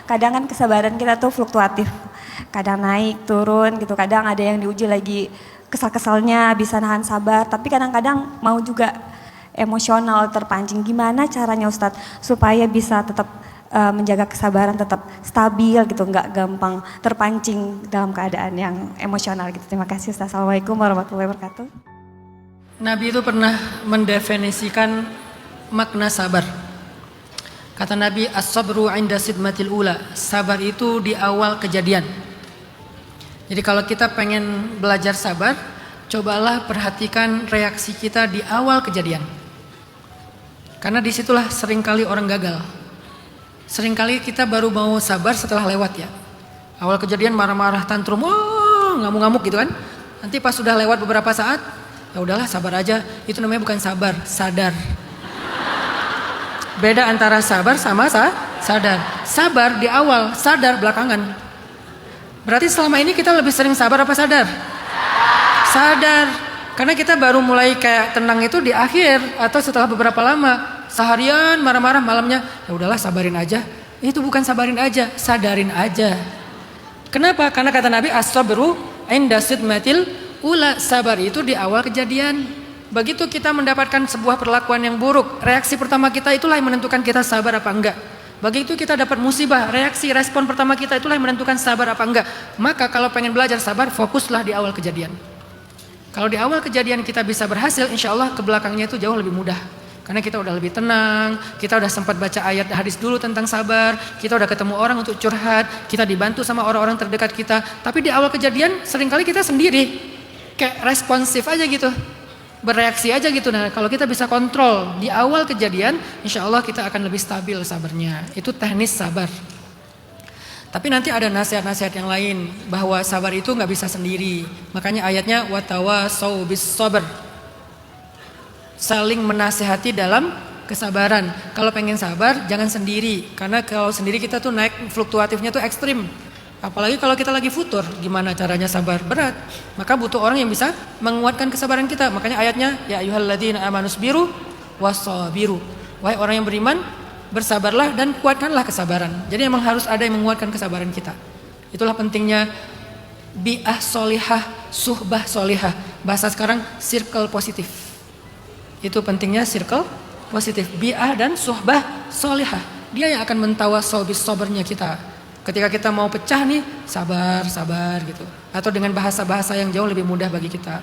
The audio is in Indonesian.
kadang kan kesabaran kita tuh fluktuatif. Kadang naik, turun gitu. Kadang ada yang diuji lagi kesal-kesalnya bisa nahan sabar. Tapi kadang-kadang mau juga emosional terpancing. Gimana caranya Ustadz supaya bisa tetap menjaga kesabaran, tetap stabil gitu. Nggak gampang terpancing dalam keadaan yang emosional gitu. Terima kasih Ustadz. Assalamualaikum warahmatullahi wabarakatuh. Nabi itu pernah mendefinisikan makna sabar. Kata Nabi, as-sabru 'inda sidmatil ula. Sabar itu di awal kejadian. Jadi kalau kita pengen belajar sabar, cobalah perhatikan reaksi kita di awal kejadian. Karena disitulah seringkali orang gagal. Seringkali kita baru mau sabar setelah lewat ya. Awal kejadian marah-marah, tantrum, ngamuk-ngamuk gitu kan. Nanti pas sudah lewat beberapa saat, ya udahlah sabar aja. Itu namanya bukan sabar, sadar. Beda antara sabar sama sadar. Sabar di awal, sadar belakangan. Berarti selama ini kita lebih sering sabar apa sadar? Sadar. Karena kita baru mulai kayak tenang itu di akhir atau setelah beberapa lama. Seharian marah-marah, malamnya ya udahlah sabarin aja. Itu bukan sabarin aja, sadarin aja. Kenapa? Karena kata Nabi, as-sabru 'inda sidmatil ula. Sabar itu di awal kejadian. Begitu kita mendapatkan sebuah perlakuan yang buruk, reaksi pertama kita itulah yang menentukan kita sabar apa enggak. Begitu kita dapat musibah, respon pertama kita itulah yang menentukan sabar apa enggak. Maka kalau pengen belajar sabar, fokuslah di awal kejadian. Kalau di awal kejadian kita bisa berhasil, insya Allah ke belakangnya itu jauh lebih mudah. Karena kita udah lebih tenang, kita udah sempat baca ayat hadis dulu tentang sabar, kita udah ketemu orang untuk curhat, kita dibantu sama orang-orang terdekat kita. Tapi di awal kejadian seringkali kita sendiri, kayak responsif aja gitu. Bereaksi aja gitu. Nah kalau kita bisa kontrol di awal kejadian, insya Allah kita akan lebih stabil sabarnya. Itu teknis sabar. Tapi nanti ada nasihat-nasihat yang lain bahwa sabar itu nggak bisa sendiri. Makanya ayatnya watawasau bis sabar. Saling menasihati dalam kesabaran. Kalau pengen sabar jangan sendiri, karena kalau sendiri kita tuh naik fluktuatifnya tuh ekstrim. Apalagi kalau kita lagi futur, gimana caranya sabar? Berat. Maka butuh orang yang bisa menguatkan kesabaran kita. Makanya ayatnya, ya ayyuhalladzina amanusbiru wassabiru. Wahai orang yang beriman, bersabarlah dan kuatkanlah kesabaran. Jadi memang harus ada yang menguatkan kesabaran kita. Itulah pentingnya bi'ah solihah, suhbah solihah. Bahasa sekarang circle positif. Itu pentingnya circle positif. Bi'ah dan suhbah solihah. Dia yang akan mentawasau bis sabarnya kita. Ketika kita mau pecah nih, sabar gitu. Atau dengan bahasa-bahasa yang jauh lebih mudah bagi kita.